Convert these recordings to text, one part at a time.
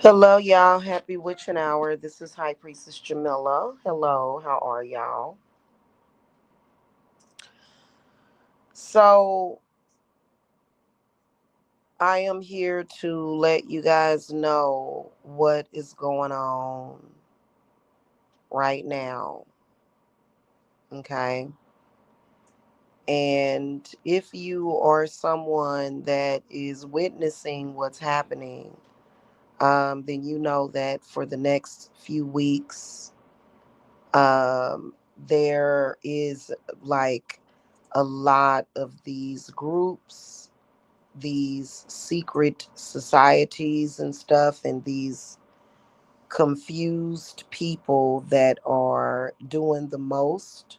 Hello, y'all. Happy witching hour. This is High Priestess Jamila. Hello, how are y'all? So, I am here to let you guys know what is going on right now. Okay. And if you are someone that is witnessing what's happening, then you know that for the next few weeks, there is like a lot of these groups, these secret societies and stuff, and these confused people that are doing the most.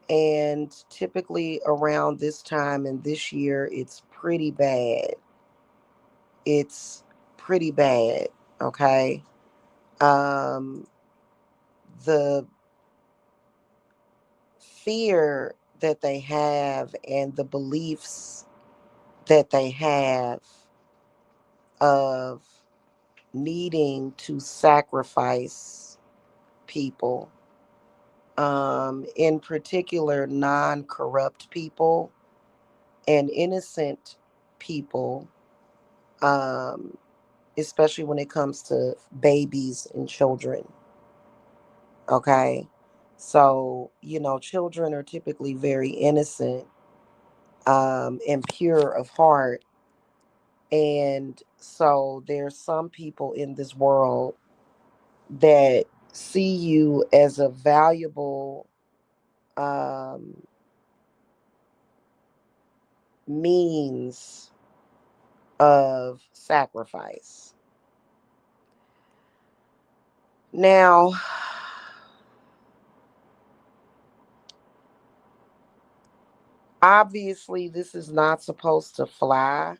And typically around this time and this year, it's pretty bad. It's pretty bad. Okay. Um, the fear that they have and the beliefs that they have of needing to sacrifice people, in particular, non corrupt people and innocent people, um, especially when it comes to babies and children. Okay. So, children are typically very innocent, and pure of heart. And so there's some people in this world that see you as a valuable um, means of sacrifice. Now, obviously, this is not supposed to fly,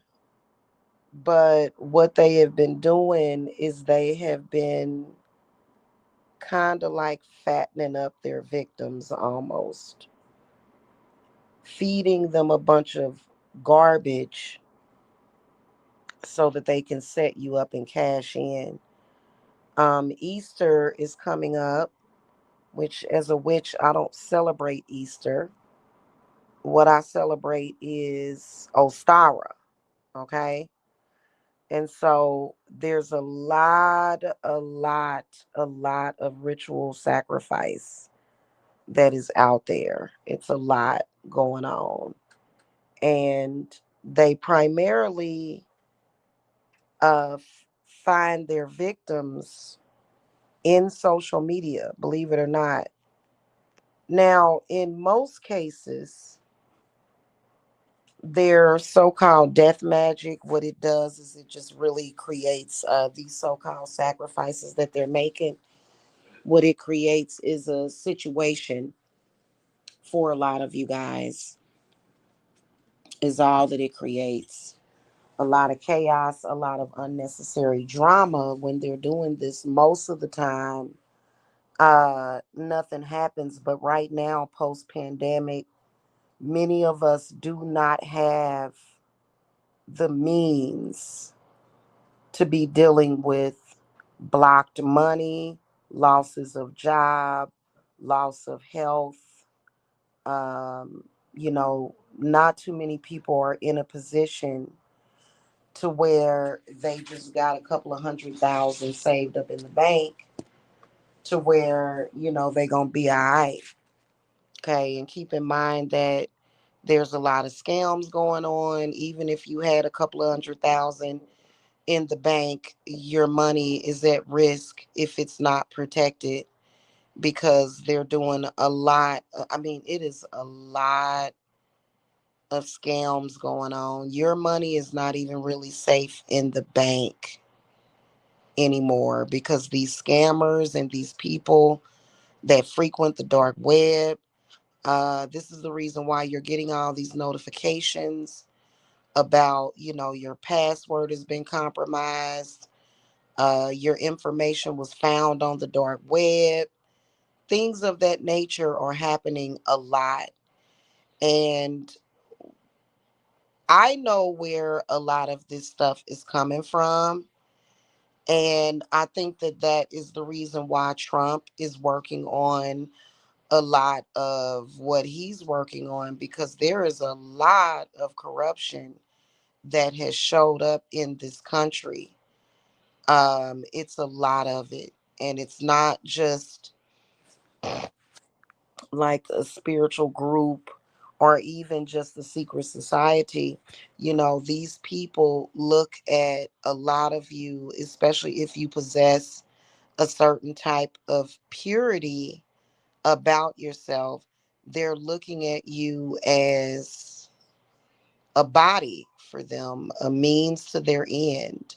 but what they have been doing is they have been kind of like fattening up their victims almost, feeding them a bunch of garbage so that they can set you up and cash in. Easter is coming up, which as a witch, I don't celebrate Easter. What I celebrate is Ostara, okay? And so there's a lot of ritual sacrifice that is out there. It's a lot going on. And they primarily find their victims in social media, believe it or not. Now, in most cases, their so-called death magic, what it does is it just really creates these so-called sacrifices that they're making. What it creates is a situation for a lot of you guys, is all that it creates. A lot of chaos, a lot of unnecessary drama when they're doing this. Most of the time, nothing happens. But right now, post pandemic, many of us do not have the means to be dealing with blocked money, losses of job, loss of health. Not too many people are in a position to where they just got a couple of 100,000 saved up in the bank to where, they're going to be all right. Okay. And keep in mind that there's a lot of scams going on. Even if you had a couple of 100,000 in the bank, your money is at risk if it's not protected because they're doing a lot. I mean, it is a lot of scams going on. Your money is not even really safe in the bank anymore because these scammers and these people that frequent the dark web, this is the reason why you're getting all these notifications about, your password has been compromised. Your information was found on the dark web. Things of that nature are happening a lot. And I know where a lot of this stuff is coming from. And I think that that is the reason why Trump is working on a lot of what he's working on, because there is a lot of corruption that has showed up in this country. It's a lot of it. And it's not just like a spiritual group or even just the secret society. You know, these people look at a lot of you, especially if you possess a certain type of purity about yourself. They're looking at you as a body for them, a means to their end,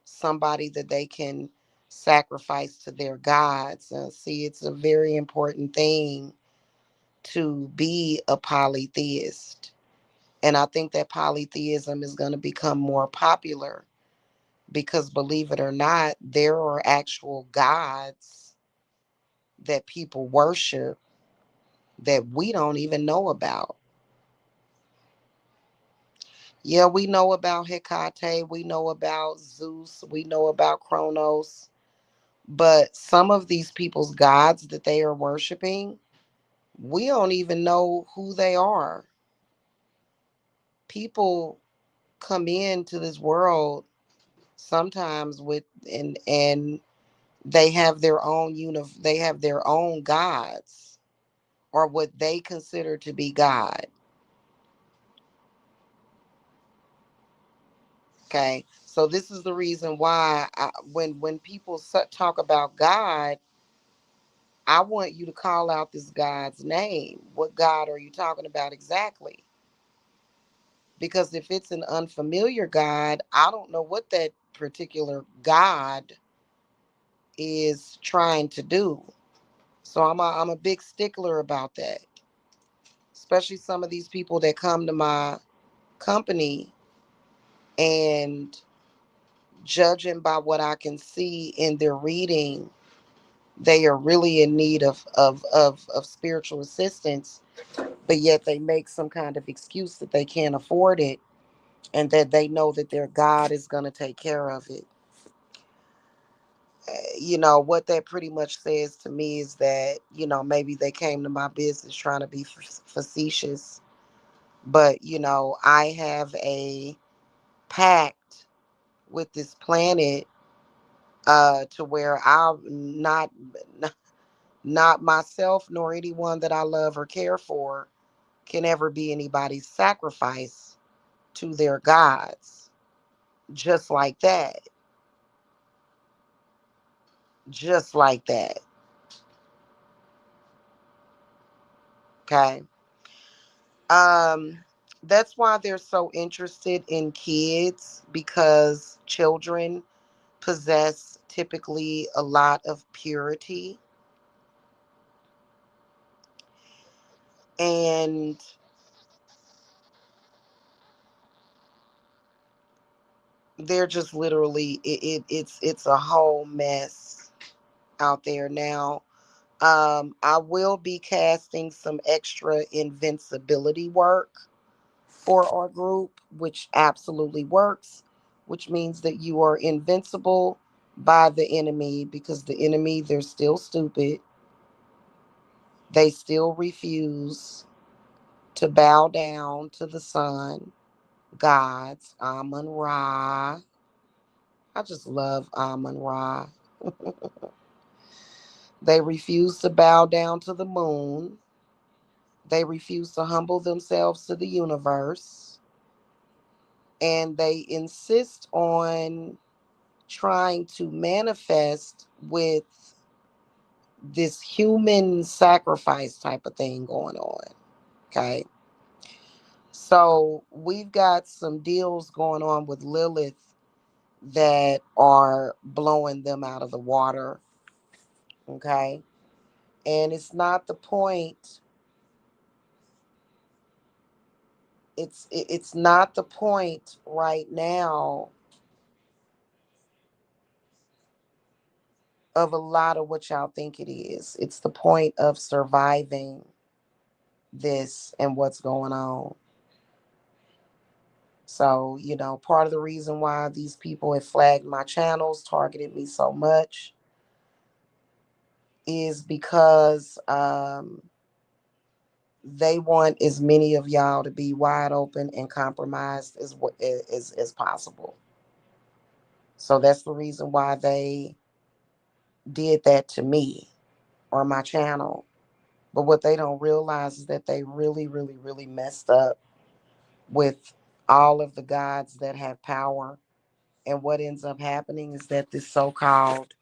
somebody that they can sacrifice to their gods. See, it's a very important thing to be a polytheist. And I think that polytheism is going to become more popular because, believe it or not, there are actual gods that people worship that we don't even know about. Yeah, we know about Hecate, we know about Zeus, we know about Kronos, but some of these people's gods that they are worshiping, we don't even know who they are. People come into this world sometimes with and they have their own they have their own gods or what they consider to be God. Okay, so this is the reason why when people talk about God, I want you to call out this God's name. What God are you talking about exactly? Because if it's an unfamiliar God, I don't know what that particular God is trying to do. So I'm a big stickler about that. Especially some of these people that come to my company, and judging by what I can see in their reading, they are really in need of spiritual assistance, but yet they make some kind of excuse that they can't afford it and that they know that their God is going to take care of it. You know, what that pretty much says to me is that, you know, maybe they came to my business trying to be facetious, but, you know, I have a pact with this planet to where I'll not myself nor anyone that I love or care for can ever be anybody's sacrifice to their gods. Just like that. Just like that. Okay. Um, that's why they're so interested in kids, because children possess typically a lot of purity, and they're just literally it's a whole mess out there now. I will be casting some extra invincibility work for our group, which absolutely works, which means that you are invincible by the enemy, because the enemy, they're still stupid. They still refuse to bow down to the sun, gods, Amun Ra. I just love Amun Ra. They refuse to bow down to the moon. They refuse to humble themselves to the universe. And they insist on trying to manifest with this human sacrifice type of thing going on. Okay. So we've got some deals going on with Lilith that are blowing them out of the water. Okay. And it's not the point. It's not the point right now of a lot of what y'all think it is. It's the point of surviving this and what's going on. So, part of the reason why these people have flagged my channels, targeted me so much, is because they want as many of y'all to be wide open and compromised as possible. So that's the reason why they did that to me on my channel. But what they don't realize is that they really, really, really messed up with all of the gods that have power. And what ends up happening is that this so called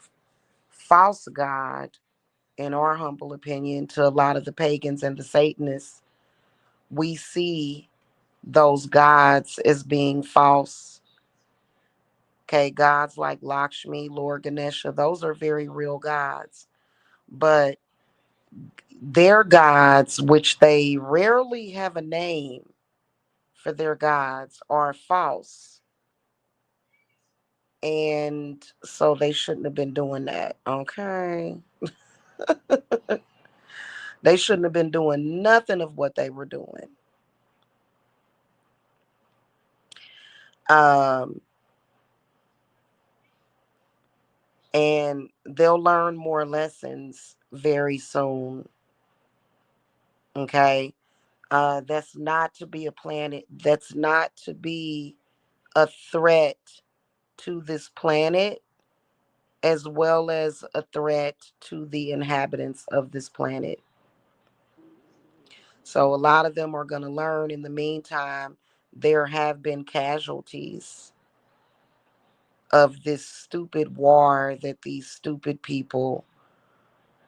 false God, in our humble opinion, to a lot of the pagans and the Satanists, we see those gods as being false. Okay, gods like Lakshmi, Lord Ganesha, those are very real gods. But their gods, which they rarely have a name for their gods, are false. And so they shouldn't have been doing that. Okay. They shouldn't have been doing nothing of what they were doing. Um, and they'll learn more lessons very soon. Okay. That's not to be a planet. That's not to be a threat to this planet, as well as a threat to the inhabitants of this planet. So a lot of them are going to learn. In the meantime, there have been casualties of this stupid war that these stupid people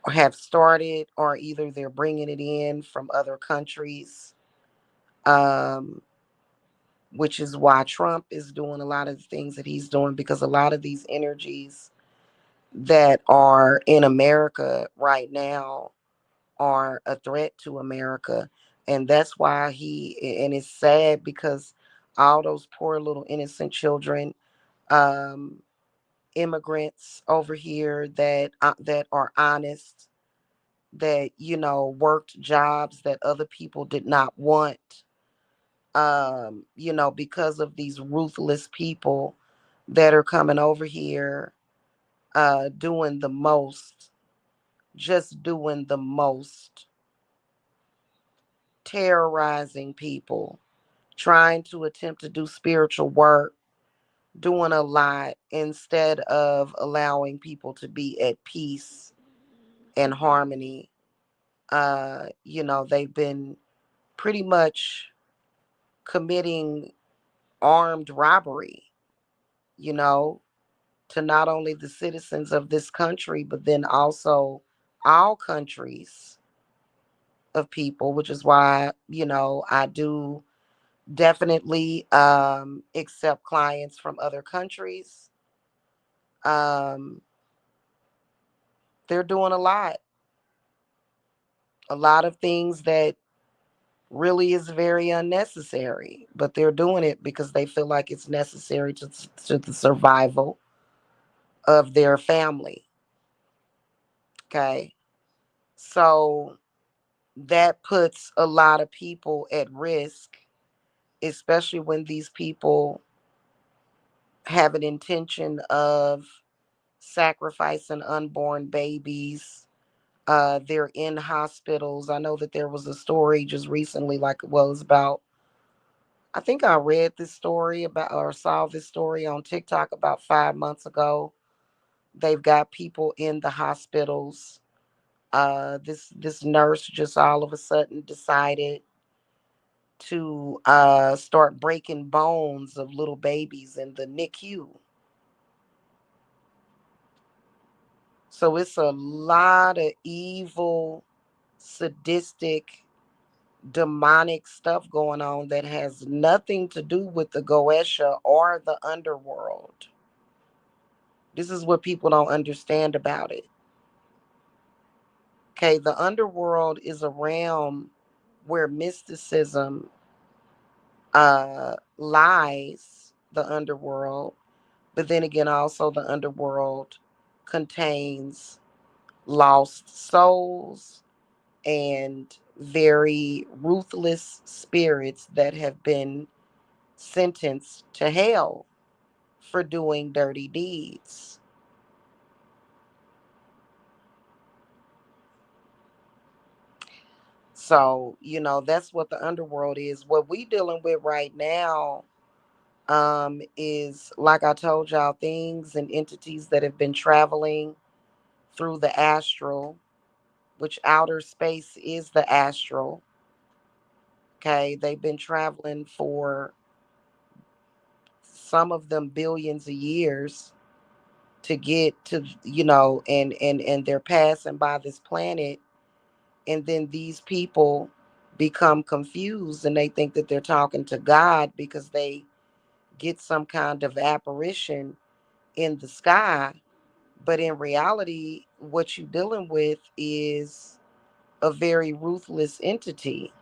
have started, or either they're bringing it in from other countries, um, which is why Trump is doing a lot of the things that he's doing, because a lot of these energies that are in America right now are a threat to America. And that's why and it's sad because all those poor little innocent children, um, immigrants over here that are honest, that worked jobs that other people did not want, because of these ruthless people that are coming over here, doing the most, just doing the most, terrorizing people, trying to attempt to do spiritual work, doing a lot instead of allowing people to be at peace and harmony. They've been pretty much committing armed robbery, you know, to not only the citizens of this country, but then also all countries of people, which is why, I do definitely accept clients from other countries. Um, they're doing a lot of things that really is very unnecessary, but they're doing it because they feel like it's necessary to the survival of their family. Okay. So that puts a lot of people at risk, especially when these people have an intention of sacrificing unborn babies. They're in hospitals. I know that there was a story just recently, like, well, it was about, I think I read this story about, or saw this story on TikTok about 5 months ago. They've got people in the hospitals. This nurse just all of a sudden decided to start breaking bones of little babies in the NICU. So it's a lot of evil, sadistic, demonic stuff going on that has nothing to do with the Goesha or the underworld. This is what people don't understand about it. Okay, the underworld is a realm where mysticism lies, the underworld, but then again, also the underworld contains lost souls and very ruthless spirits that have been sentenced to hell for doing dirty deeds. So, that's what the underworld is. What we dealing with right now is, like I told y'all, things and entities that have been traveling through the astral, which outer space is the astral. Okay, they've been traveling for some of them billions of years to get to, and they're passing by this planet, and then these people become confused and they think that they're talking to God because they get some kind of apparition in the sky. But in reality, what you're dealing with is a very ruthless entity.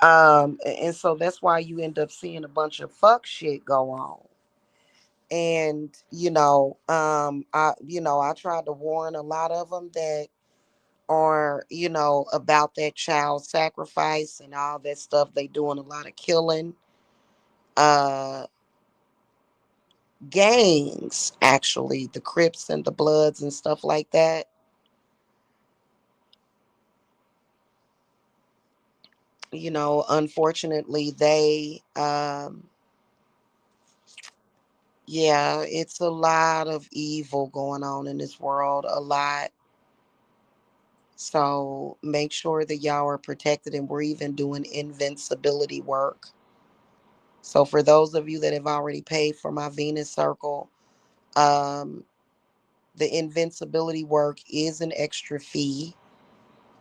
And so that's why you end up seeing a bunch of fuck shit go on. And I tried to warn a lot of them that are, about that child sacrifice and all that stuff. They doing a lot of killing. Uh, Gangs, actually, the Crips and the Bloods and stuff like that. Unfortunately, yeah, it's a lot of evil going on in this world, a lot. So make sure that y'all are protected, and we're even doing invincibility work. So for those of you that have already paid for my Venus Circle, um, the invincibility work is an extra fee,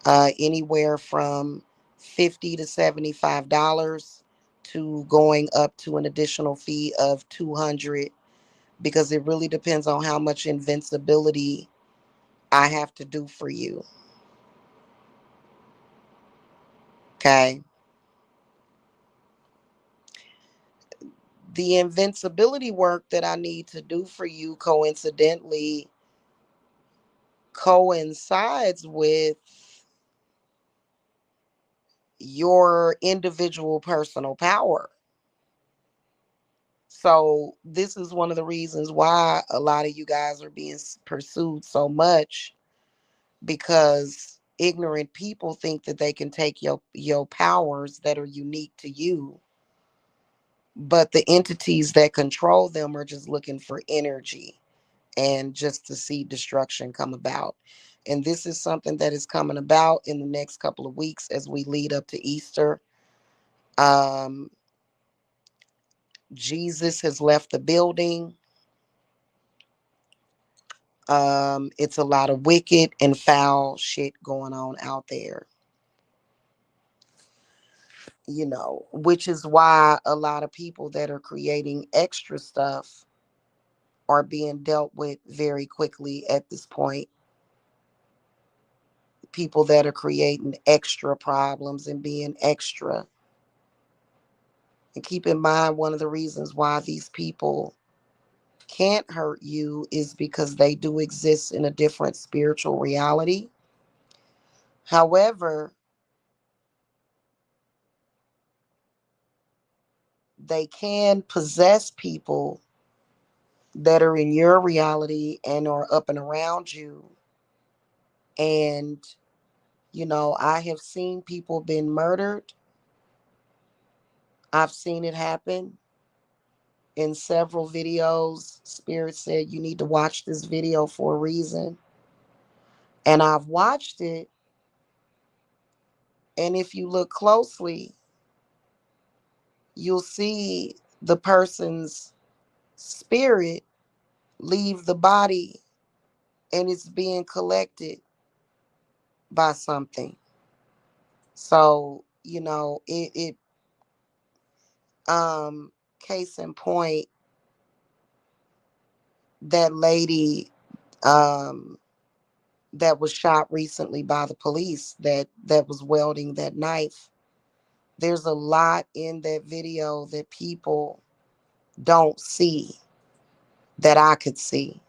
anywhere from $50 to $75, to going up to an additional fee of $200, because it really depends on how much invincibility I have to do for you. Okay. The invincibility work that I need to do for you coincidentally coincides with your individual personal power. So this is one of the reasons why a lot of you guys are being pursued so much, because ignorant people think that they can take your powers that are unique to you, but the entities that control them are just looking for energy and just to see destruction come about. And this is something that is coming about in the next couple of weeks as we lead up to Easter. Um, Jesus has left the building. It's a lot of wicked and foul shit going on out there, which is why a lot of people that are creating extra stuff are being dealt with very quickly at this point. People that are creating extra problems and being extra. And keep in mind, one of the reasons why these people can't hurt you is because they do exist in a different spiritual reality. However, they can possess people that are in your reality and are up and around you. And, I have seen people being murdered. I've seen it happen in several videos. Spirit said, you need to watch this video for a reason. And I've watched it. And if you look closely, you'll see the person's spirit leave the body and it's being collected by something. So, case in point, that lady um that was shot recently by the police, that was wielding that knife. There's a lot in that video that people don't see that I could see.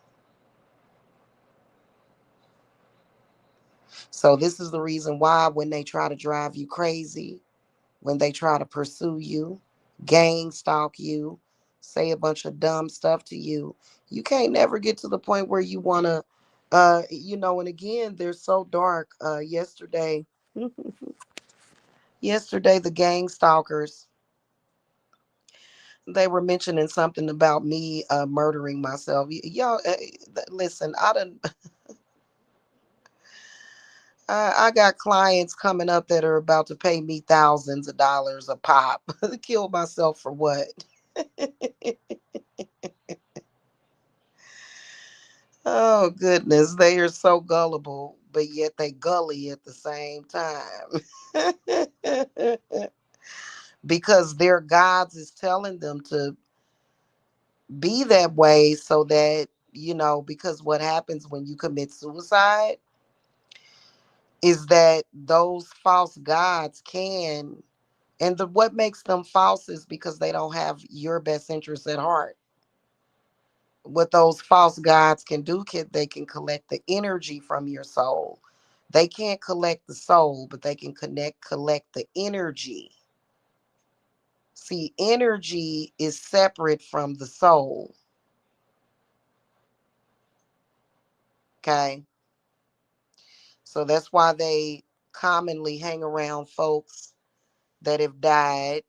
So this is the reason why when they try to drive you crazy, when they try to pursue you, gang stalk you, say a bunch of dumb stuff to you. You can't never get to the point where you want to, and again, they're so dark. Yesterday, the gang stalkers, they were mentioning something about me murdering myself. Y'all, listen, I got clients coming up that are about to pay me thousands of dollars a pop. Kill myself for what? Oh goodness, they are so gullible, but yet they gully at the same time. Because their gods is telling them to be that way so that, because what happens when you commit suicide is that those false gods can, and what makes them false is because they don't have your best interest at heart. What those false gods can do, they can collect the energy from your soul. They can't collect the soul, but they can collect the energy. See, energy is separate from the soul. Okay, so that's why they commonly hang around folks that have died.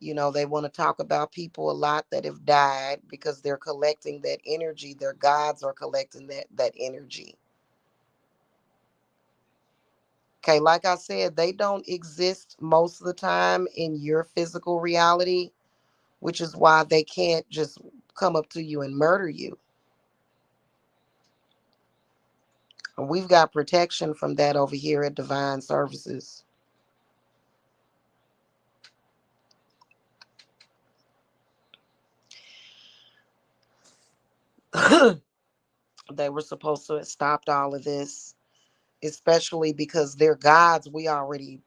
They want to talk about people a lot that have died because they're collecting that energy. Their gods are collecting that energy. Okay, like I said, they don't exist most of the time in your physical reality, which is why they can't just come up to you and murder you. We've got protection from that over here at Divine Services. They were supposed to have stopped all of this, especially because their gods, we already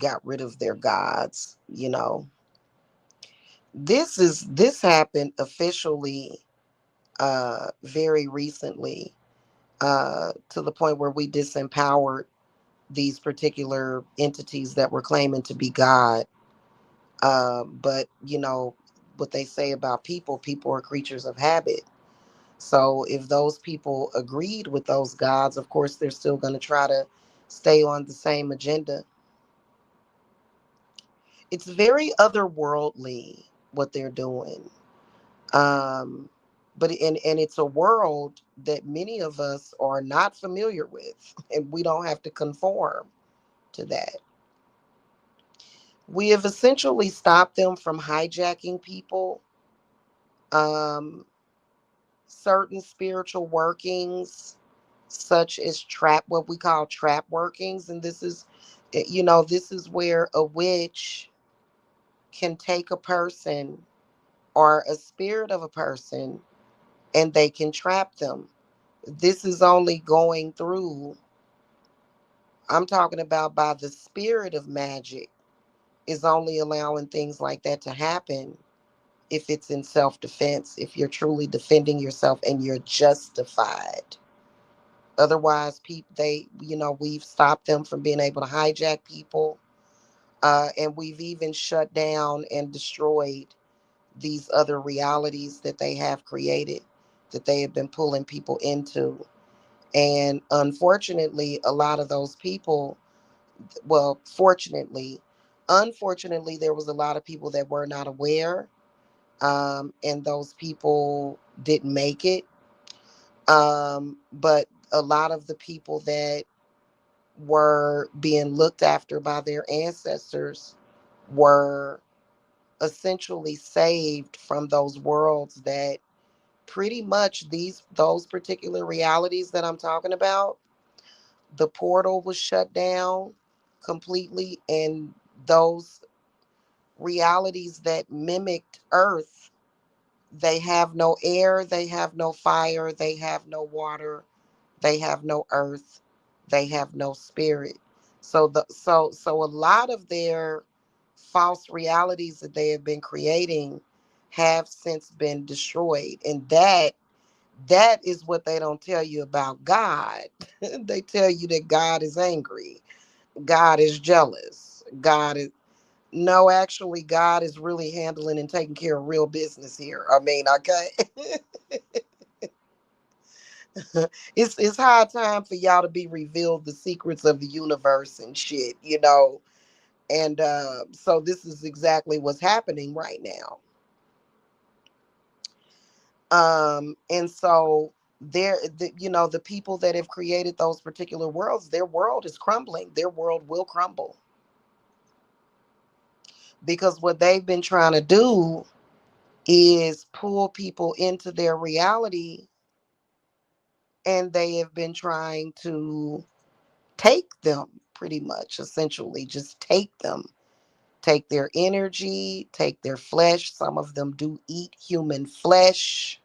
got rid of their gods. This happened officially very recently, to the point where we disempowered these particular entities that were claiming to be God. But what they say about people are creatures of habit. So if those people agreed with those gods, of course they're still going to try to stay on the same agenda. It's very otherworldly what they're doing. Um, but it's a world that many of us are not familiar with, and we don't have to conform to that. We have essentially stopped them from hijacking people. Um, Certain spiritual workings, such as what we call trap workings, and this is where a witch can take a person or a spirit of a person and they can trap them. This is only going through, I'm talking about by the spirit of magic, is only allowing things like that to happen if it's in self-defense, if you're truly defending yourself and you're justified. Otherwise, we've stopped them from being able to hijack people, and we've even shut down and destroyed these other realities that they have created, that they have been pulling people into. And unfortunately, a lot of those people, well, unfortunately, there was a lot of people that were not aware, and those people didn't make it. But a lot of the people that were being looked after by their ancestors were essentially saved from those worlds that pretty much those particular realities that I'm talking about. The portal was shut down completely, and those realities that mimicked Earth, they have no air, they have no fire, they have no water, they have no earth, they have no spirit. So a lot of their false realities that they have been creating have since been destroyed. And that is what they don't tell you about God. They tell you that God is angry. God is jealous. God is No, actually, God is really handling and taking care of real business here. I mean, okay. It's high time for y'all to be revealed the secrets of the universe and shit, you know. And so this is exactly what's happening right now. And so you know, the people that have created those particular worlds, their world is crumbling. Their world will crumble because what they've been trying to do is pull people into their reality, and they have been trying to take them, pretty much, essentially just take them, take their energy, take their flesh. Some of them do eat human flesh.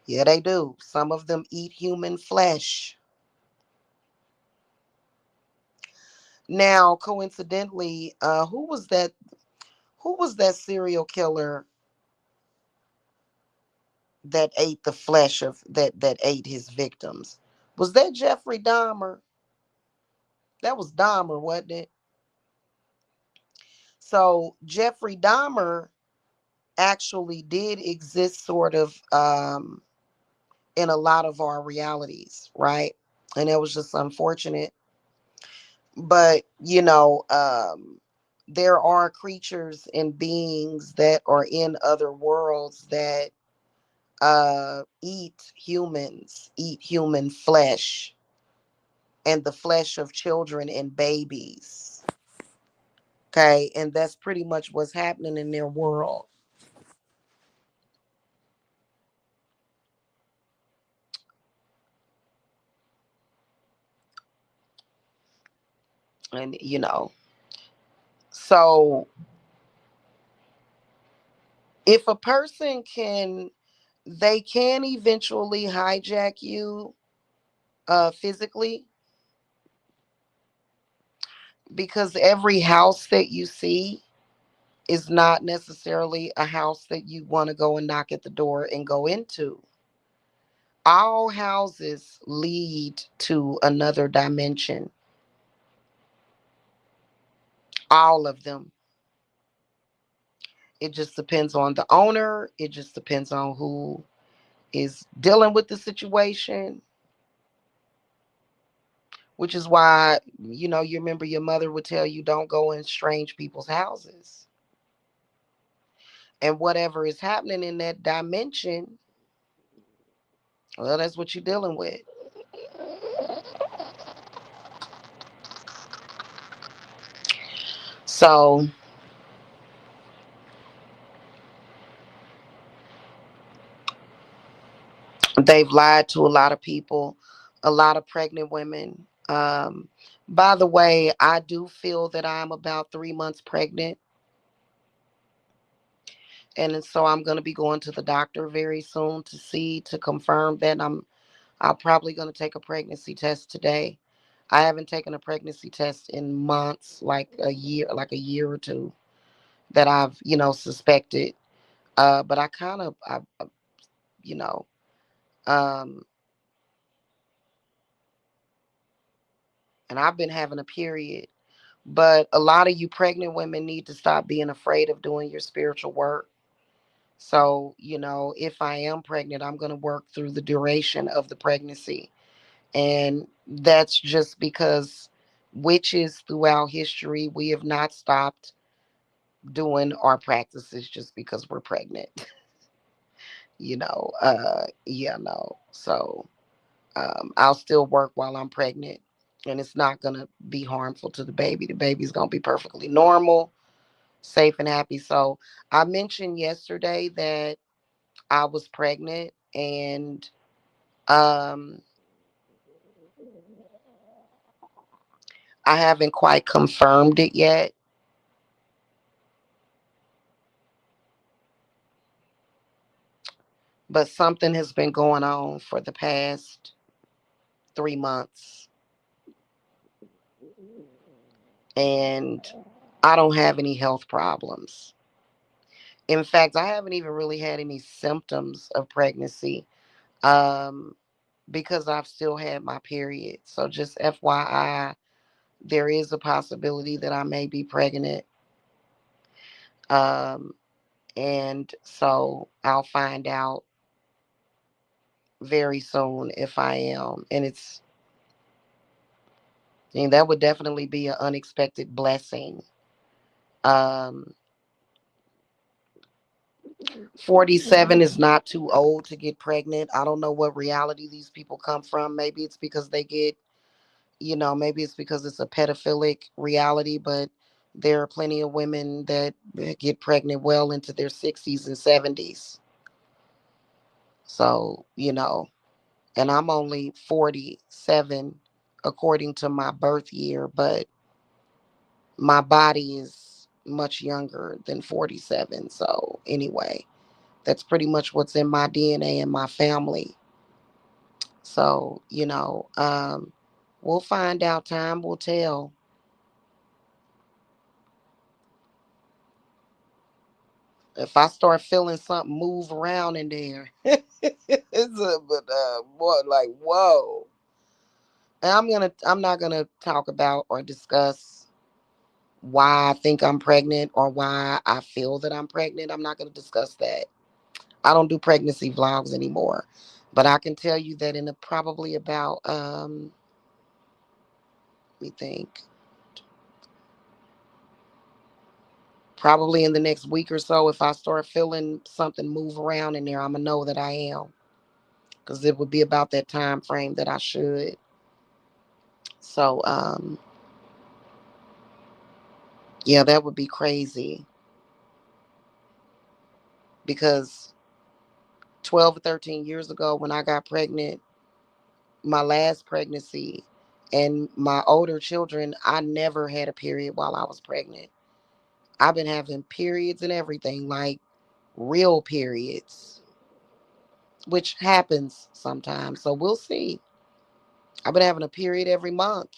Yeah, they do. Some of them eat human flesh. Now, coincidentally, who was that serial killer that ate the flesh of that ate his victims? Was that Jeffrey Dahmer? That was Dahmer, wasn't it? So Jeffrey Dahmer actually did exist sort of in a lot of our realities, right? And it was just unfortunate. But, you know, there are creatures and beings that are in other worlds that eat human flesh, and the flesh of children and babies. Okay. And that's pretty much what's happening in their world. And, you know, so if a person can, they can eventually hijack you physically, because every house that you see is not necessarily a house that you want to go and knock at the door and go into. All houses lead to another dimension. All of them. It just depends on the owner. It just depends on who is dealing with the situation, which is why, you know, you remember your mother would tell you don't go in strange people's houses. And whatever is happening in that dimension, well, that's what you're dealing with. So they've lied to a lot of people, a lot of pregnant women. By the way, I do feel that I'm about 3 months pregnant. And so I'm going to be going to the doctor very soon to see, to confirm that I'm probably going to take a pregnancy test today. I haven't taken a pregnancy test in months, like a year or two, that I've, you know, suspected. But you know, um, and I've been having a period. But a lot of you pregnant women need to stop being afraid of doing your spiritual work. So, you know, if I am pregnant, I'm going to work through the duration of the pregnancy. And that's just because witches throughout history, we have not stopped doing our practices just because we're pregnant. Yeah, no. So I'll still work while I'm pregnant, and it's not going to be harmful to the baby. The baby's going to be perfectly normal, safe, and happy. So I mentioned yesterday that I was pregnant, and um, I haven't quite confirmed it yet, but something has been going on for the past 3 months, and I don't have any health problems. In fact, I haven't even really had any symptoms of pregnancy, um, because I've still had my period. So just FYI, there is a possibility that I may be pregnant. Um, and so I'll find out very soon if I am. And that would definitely be an unexpected blessing. Um, 47 is not too old to get pregnant. I don't know what reality these people come from. Maybe it's because they get, maybe it's because it's a pedophilic reality, but there are plenty of women that get pregnant well into their 60s and 70s. So, and I'm only 47 according to my birth year, but my body is much younger than 47. So, anyway, that's pretty much what's in my DNA and my family. So, we'll find out. Time will tell. If I start feeling something move around in there, what, like, whoa. And I'm not gonna talk about or discuss why I think I'm pregnant or why I feel that I'm pregnant. I'm not gonna discuss that. I don't do pregnancy vlogs anymore. But I can tell you that in probably about let me think. Probably in the next week or so, if I start feeling something move around in there, I'm gonna know that I am. Because it would be about that time frame that I should. So yeah, that would be crazy. Because 12 or 13 years ago when I got pregnant, my last pregnancy and my older children, I never had a period while I was pregnant. I've been having periods and everything, like real periods, which happens sometimes. So we'll see. I've been having a period every month.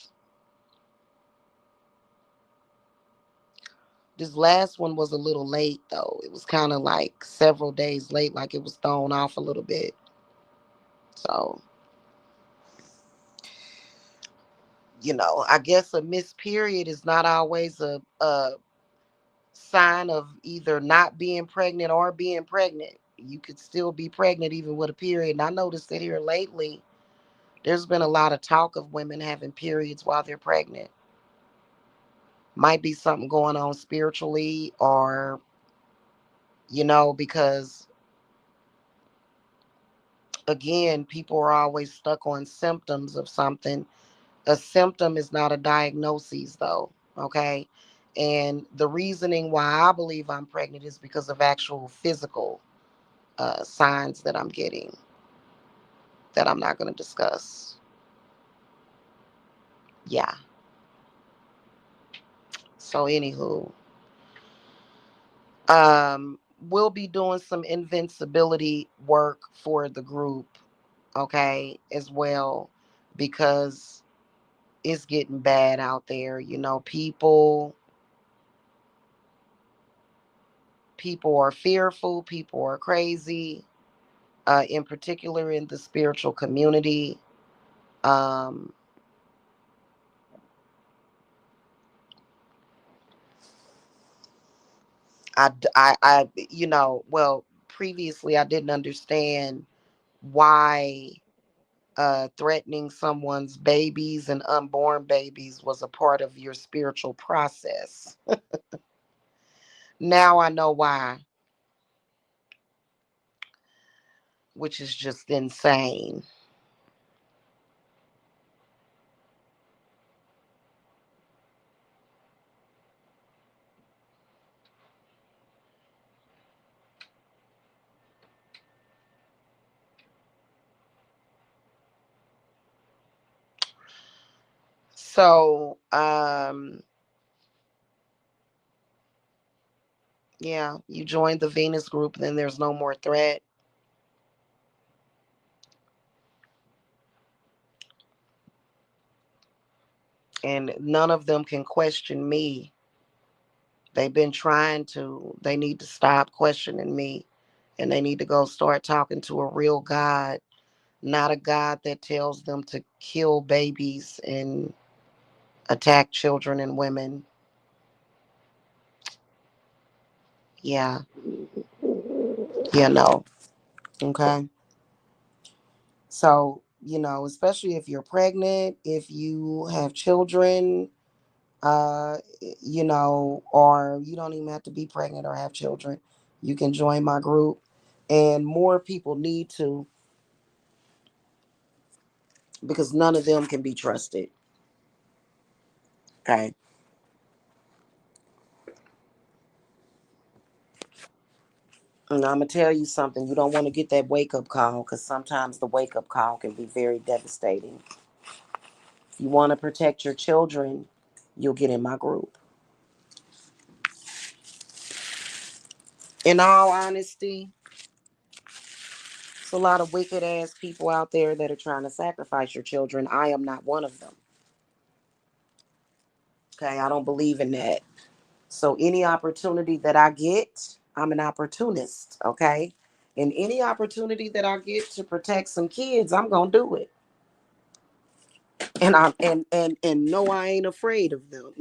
This last one was a little late though. It was kind of like several days late, like it was thrown off a little bit. So, I guess a missed period is not always a sign of either not being pregnant or being pregnant. You could still be pregnant even with a period. And I noticed that here lately, there's been a lot of talk of women having periods while they're pregnant. Might be something going on spiritually or, because again, people are always stuck on symptoms of something. A symptom is not a diagnosis, though. Okay. And the reasoning why I believe I'm pregnant is because of actual physical signs that I'm getting that I'm not going to discuss. Yeah. So, anywho, we'll be doing some invincibility work for the group, okay, as well, because it's getting bad out there. People are fearful, people are crazy, in particular in the spiritual community. Um, well, previously I didn't understand why threatening someone's babies and unborn babies was a part of your spiritual process. Now I know why, which is just insane. So, yeah, you joined the Venus group, then there's no more threat. And none of them can question me. They've been trying to. They need to stop questioning me. And they need to go start talking to a real God, not a God that tells them to kill babies and attack children and women. Yeah, no. Okay. So, especially if you're pregnant, if you have children, uh, or you don't even have to be pregnant or have children, you can join my group. And more people need to, because none of them can be trusted. Okay. And I'm going to tell you something. You don't want to get that wake up call, because sometimes the wake up call can be very devastating. If you want to protect your children, you'll get in my group. In all honesty, there's a lot of wicked ass people out there that are trying to sacrifice your children. I am not one of them. Okay, I don't believe in that. So any opportunity that I get, I'm an opportunist. Okay, and any opportunity that I get to protect some kids, I'm gonna do it. And I'm and no, I ain't afraid of them.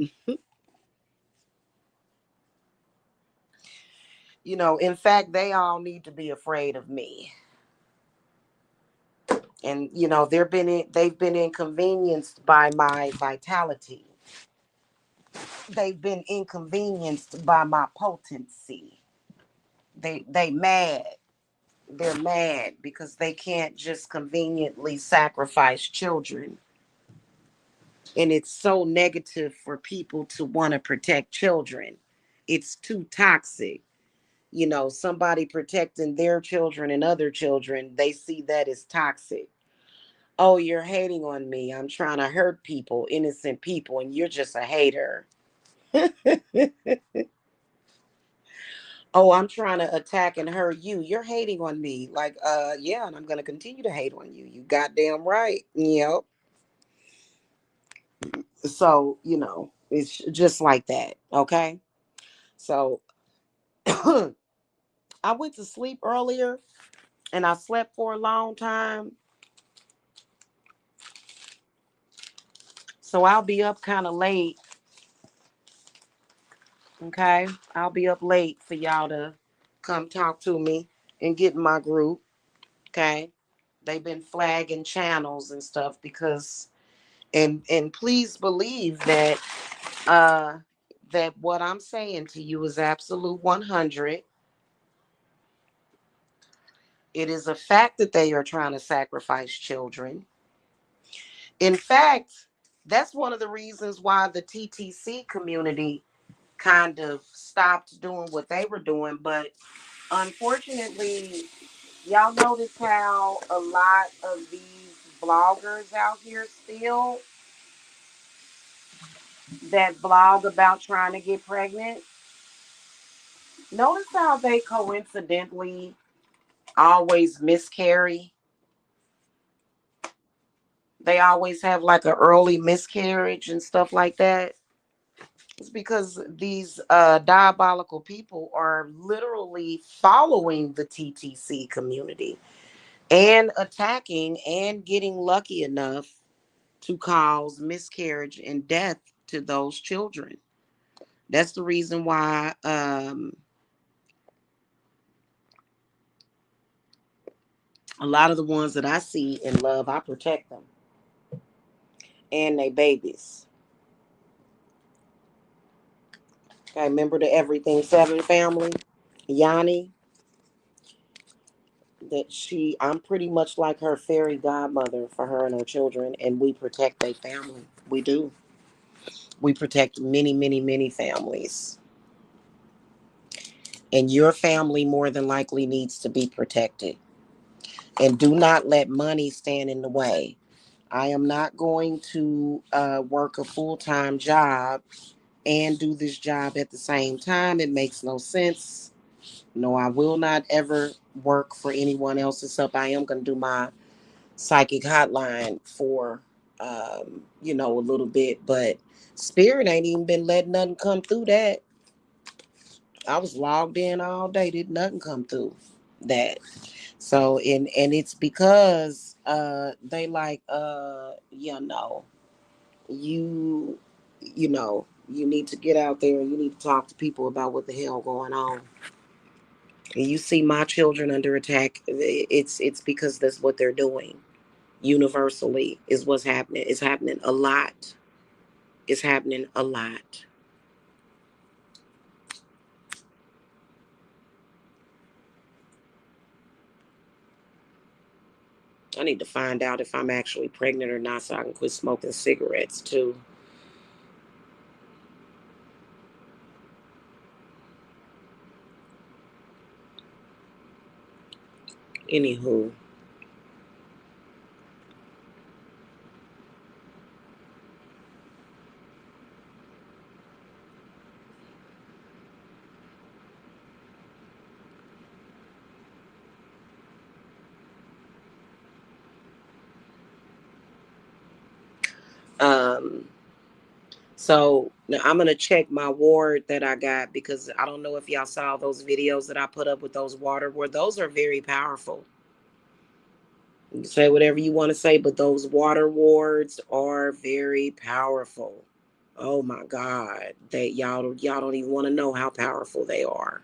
In fact, they all need to be afraid of me. And they've been inconvenienced by my vitality. They've been inconvenienced by my potency. They mad. They're mad because they can't just conveniently sacrifice children. And it's so negative for people to want to protect children. It's too toxic. Somebody protecting their children and other children, they see that as toxic. Oh, you're hating on me. I'm trying to hurt people, innocent people, and you're just a hater. Oh, I'm trying to attack and hurt you. You're hating on me. Like, yeah, and I'm gonna continue to hate on you. You goddamn right. Yep. So, it's just like that. Okay. So I went to sleep earlier and I slept for a long time. So I'll be up kind of late. Okay. I'll be up late for y'all to come talk to me and get in my group. Okay. They've been flagging channels and stuff because and please believe uh that what I'm saying to you is absolute 100. It is a fact that they are trying to sacrifice children. In fact, that's one of the reasons why the TTC community kind of stopped doing what they were doing. But unfortunately, y'all notice how a lot of these bloggers out here still that blog about trying to get pregnant. Notice how they coincidentally always miscarry. They always have like an early miscarriage and stuff like that. It's because these diabolical people are literally following the TTC community and attacking and getting lucky enough to cause miscarriage and death to those children. That's the reason why a lot of the ones that I see and love, I protect them and they babies. Okay, remember the Everything Seven family? Yanni, I'm pretty much like her fairy godmother for her and her children, and we protect their family. We do. We protect many, many, many families. And your family more than likely needs to be protected. And do not let money stand in the way. I am not going to work a full-time job and do this job at the same time. It makes no sense. No, I will not ever work for anyone else except I am going to do my psychic hotline for, a little bit. But Spirit ain't even been letting nothing come through that. I was logged in all day, did nothing come through that. So, and it's because they like, you You need to get out there and you need to talk to people about what the hell going on. And you see my children under attack, it's because that's what they're doing. Universally is what's happening. It's happening a lot. It's happening a lot. I need to find out if I'm actually pregnant or not so I can quit smoking cigarettes too. Anywho, um, so now I'm gonna check my ward that I got because I don't know if y'all saw those videos that I put up with those water wards. Those are very powerful. You can say whatever you want to say, but those water wards are very powerful. Oh my God, that y'all don't even want to know how powerful they are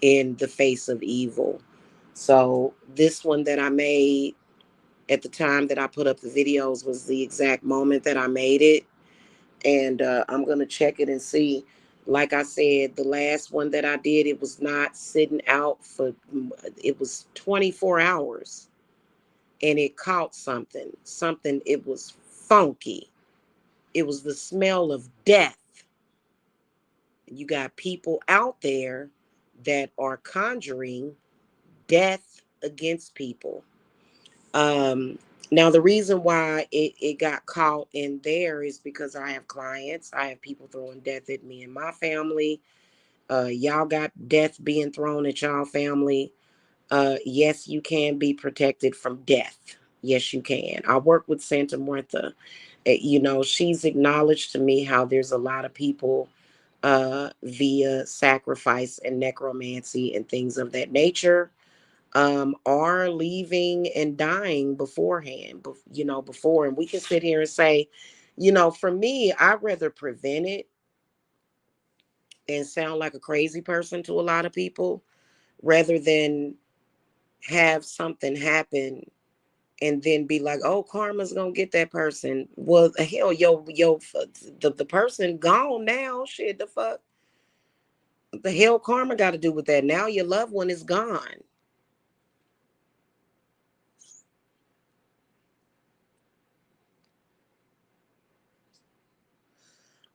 in the face of evil. So this one that I made at the time that I put up the videos was the exact moment that I made it. And I'm going to check it and see. Like I said, the last one that I did, it was not sitting out for, it was 24 hours. And it caught something, it was funky. It was the smell of death. You got people out there that are conjuring death against people. Um, Now, the reason why it got caught in there is because I have clients. I have people throwing death at me and my family. Y'all got death being thrown at y'all family. Yes, you can be protected from death. Yes, you can. I work with Santa Martha. She's acknowledged to me how there's a lot of people via sacrifice and necromancy and things of that nature are leaving and dying beforehand, before. And we can sit here and say, for me, I'd rather prevent it and sound like a crazy person to a lot of people rather than have something happen and then be like, oh, karma's gonna get that person. Well, hell, the person gone now. Shit, the hell karma got to do with that? Now your loved one is gone.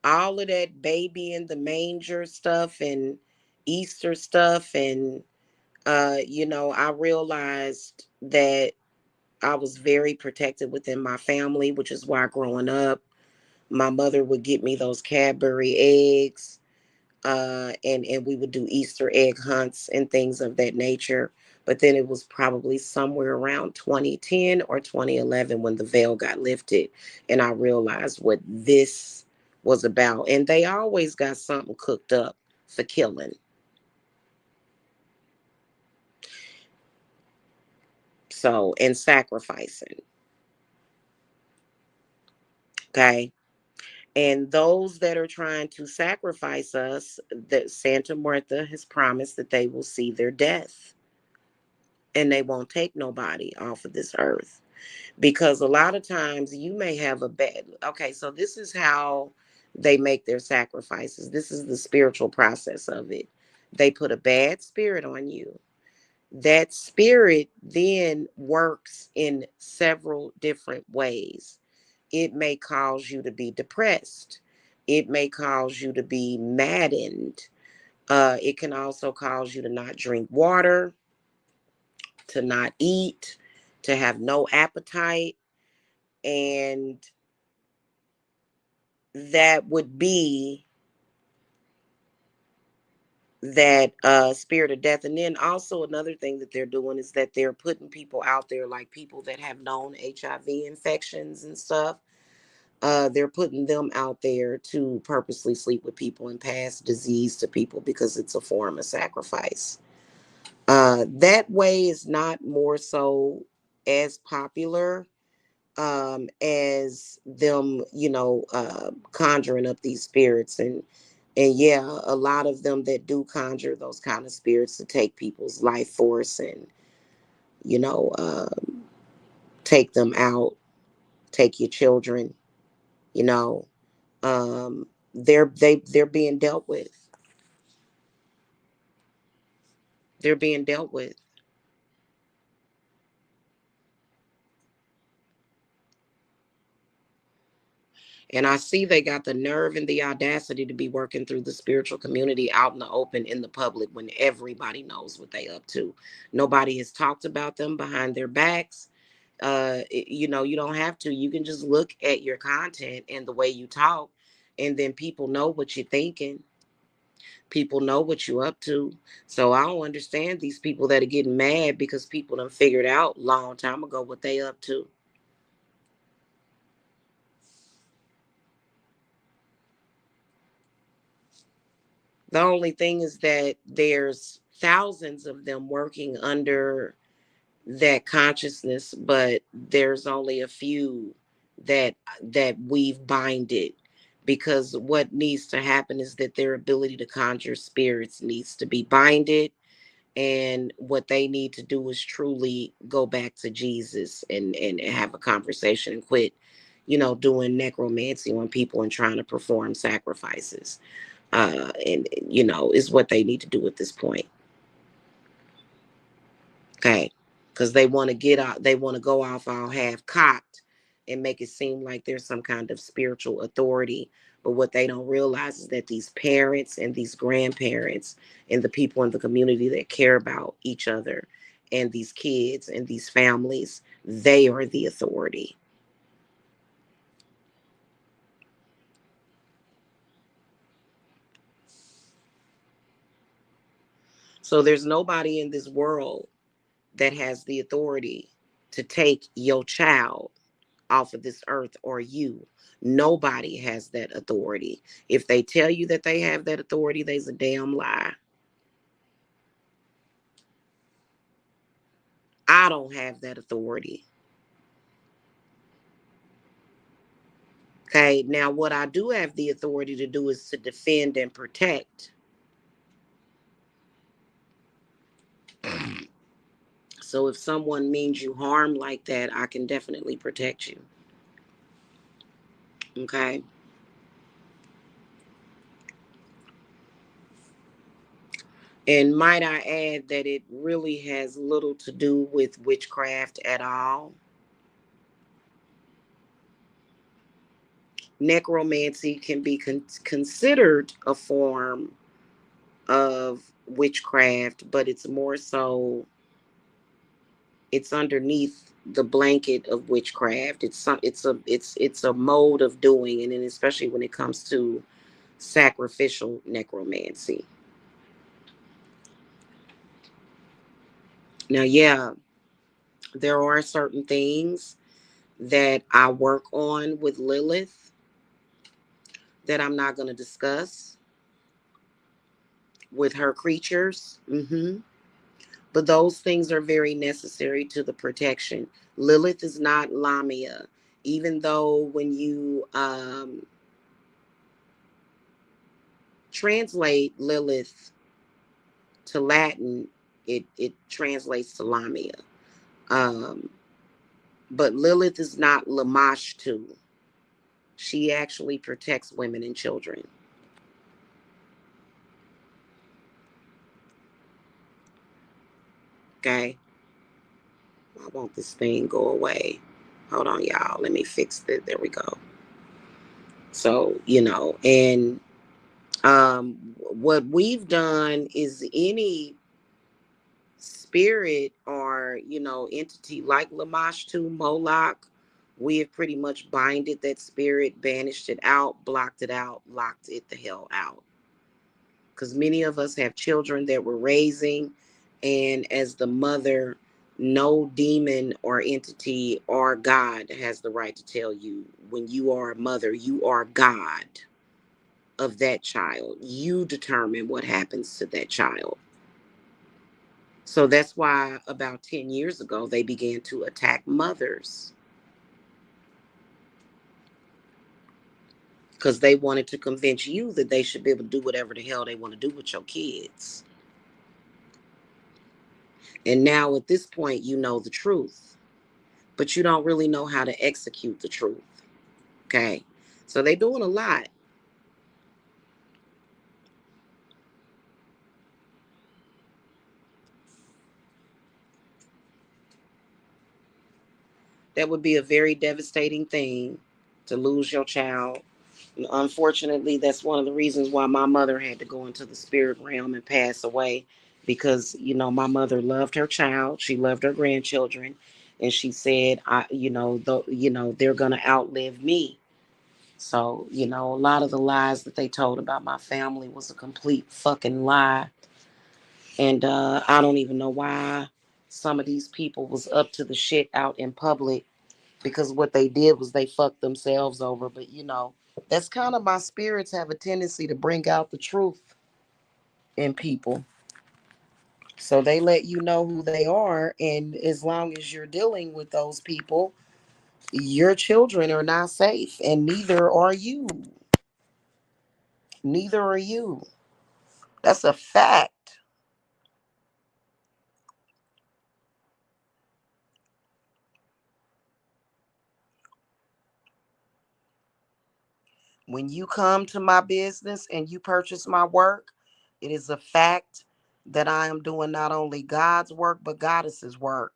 All of that baby in the manger stuff and Easter stuff. And, I realized that I was very protected within my family, which is why growing up, my mother would get me those Cadbury eggs. And we would do Easter egg hunts and things of that nature. But then it was probably somewhere around 2010 or 2011 when the veil got lifted, and I realized what this was about. And they always got something cooked up for killing, so and sacrificing. Okay. And those that are trying to sacrifice us, that Santa Martha has promised that they will see their death and they won't take nobody off of this earth. Because a lot of times you may have a bad, okay, so this is how they make their sacrifices. This is the spiritual process of it. They put a bad spirit on you. That spirit then works in several different ways. It may cause you to be depressed. It may cause you to be maddened. It can also cause you to not drink water, to not eat, to have no appetite. And that would be that spirit of death. And then also another thing that they're doing is that they're putting people out there, like people that have known HIV infections and stuff. They're putting them out there to purposely sleep with people and pass disease to people because it's a form of sacrifice. That way is not more so as popular. as them, conjuring up these spirits. And yeah, a lot of them that do conjure those kind of spirits to take people's life force and, you know, take them out, take your children, you know, they're being dealt with. They're being dealt with. And I see they got the nerve and the audacity to be working through the spiritual community out in the open in the public when everybody knows what they up to. Nobody has talked about them behind their backs. You don't have to. You can just look at your content and the way you talk, and then people know what you're thinking. People know what you up to. So I don't understand these people that are getting mad because people done figured out long time ago what they up to. The only thing is that there's thousands of them working under that consciousness, but there's only a few that we've binded, because what needs to happen is that their ability to conjure spirits needs to be binded, and what they need to do is truly go back to Jesus and have a conversation and quit, doing necromancy on people and trying to perform sacrifices. And is what they need to do at this point. Okay, because they want to get out, they want to go off all half cocked and make it seem like there's some kind of spiritual authority. But what they don't realize is that these parents and these grandparents and the people in the community that care about each other and these kids and these families, they are the authority. So there's nobody in this world that has the authority to take your child off of this earth or you. Nobody has that authority. If they tell you that they have that authority, they's a damn lie. I don't have that authority. Okay, now what I do have the authority to do is to defend and protect. So if someone means you harm like that, I can definitely protect you. Okay. And might I add that it really has little to do with witchcraft at all. Necromancy can be considered a form of witchcraft, but it's more so, it's underneath the blanket of witchcraft. It's a mode of doing, and then especially when it comes to sacrificial necromancy. Now, yeah, there are certain things that I work on with Lilith that I'm not going to discuss with her creatures. But those things are very necessary to the protection. Lilith is not Lamia, even though when you translate Lilith to Latin, it translates to Lamia. Um, but Lilith is not Lamashtu. She actually protects women and children. Okay? I want this thing go away. Hold on, y'all. Let me fix it. There we go. So, and what we've done is any spirit or entity like Lamashtu, Moloch, we have pretty much binded that spirit, banished it out, blocked it out, locked it the hell out. Because many of us have children that we're raising, and as the mother, no demon or entity or God has the right to tell you, when you are a mother, you are God of that child. You determine what happens to that child. So that's why about 10 years ago, they began to attack mothers. because they wanted to convince you that they should be able to do whatever the hell they want to do with your kids. And now at this point, you know the truth, but you don't really know how to execute the truth. Okay. So they're doing a lot. That would be a very devastating thing to lose your child. Unfortunately, that's one of the reasons why my mother had to go into the spirit realm and pass away, because my mother loved her child, she loved her grandchildren, and she said, they're gonna outlive me. So a lot of the lies that they told about my family was a complete fucking lie, and I don't even know why some of these people was up to the shit out in public, because what they did was they fucked themselves over. But that's kind of, my spirits have a tendency to bring out the truth in people. So they let you know who they are. And as long as you're dealing with those people, your children are not safe. And neither are you. Neither are you. That's a fact. When you come to my business and you purchase my work, it is a fact that I am doing not only God's work, but Goddess's work.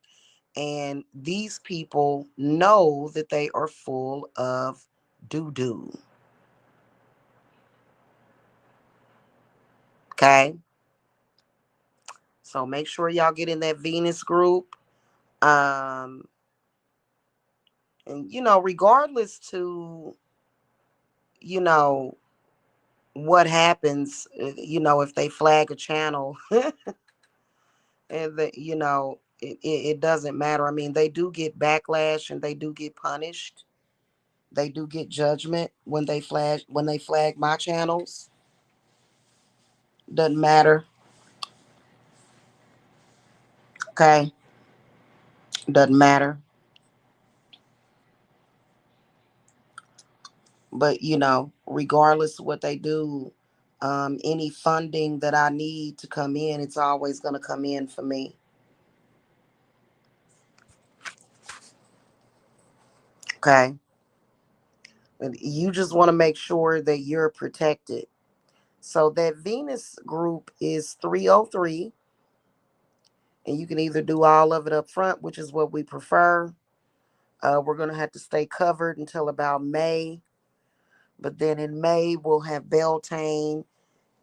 And these people know that they are full of doo doo. Okay. So make sure y'all get in that Venus group. Um, and regardless to, you know, what happens, if they flag a channel and it doesn't matter. I mean, they do get backlash and they do get punished. They do get judgment when they flag my channels. Doesn't matter. Okay. Doesn't matter. But regardless of what they do, any funding that I need to come in, it's always going to come in for me. Okay. And you just want to make sure that you're protected. So that Venus group is 303, and you can either do all of it up front, which is what we prefer. We're going to have to stay covered until about May. But then in May, we'll have Beltane,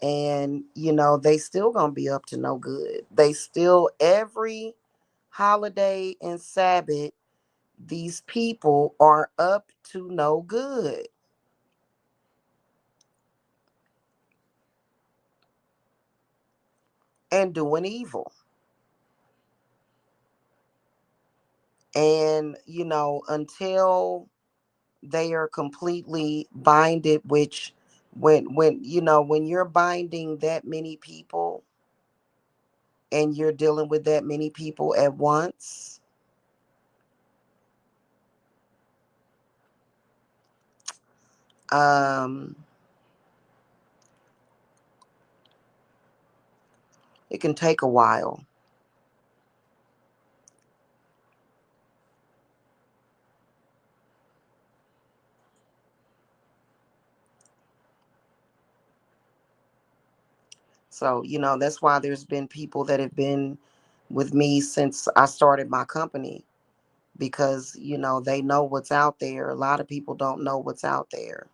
and they still gonna be up to no good. They still, every holiday and Sabbath, these people are up to no good and doing evil. And until they are completely binded, which when you're binding that many people and you're dealing with that many people at once, um it can take a while. So, that's why there's been people that have been with me since I started my company, because, they know what's out there. A lot of people don't know what's out there.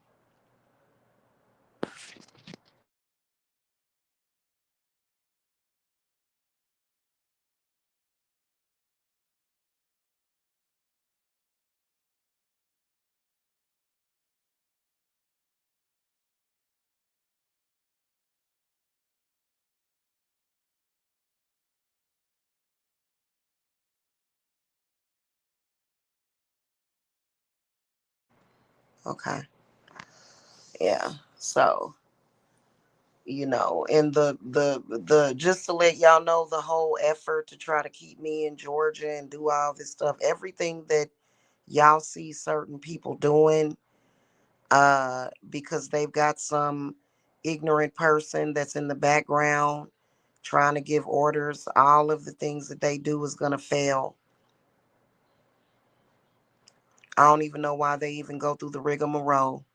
Okay. Yeah. So, and the just to let y'all know, the whole effort to try to keep me in Georgia and do all this stuff, everything that y'all see certain people doing, because they've got some ignorant person that's in the background trying to give orders. All of the things that they do is going to fail. I don't even know why they even go through the rigmarole.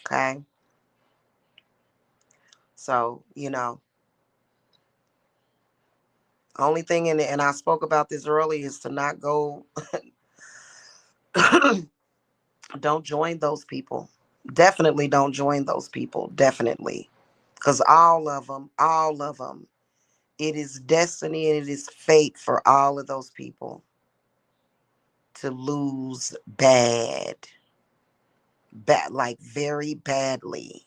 Okay. So, only thing in it, and I spoke about this earlier, is to not go, don't join those people. Definitely don't join those people. Definitely. Because all of them, it is destiny and it is fate for all of those people to lose bad, like very badly,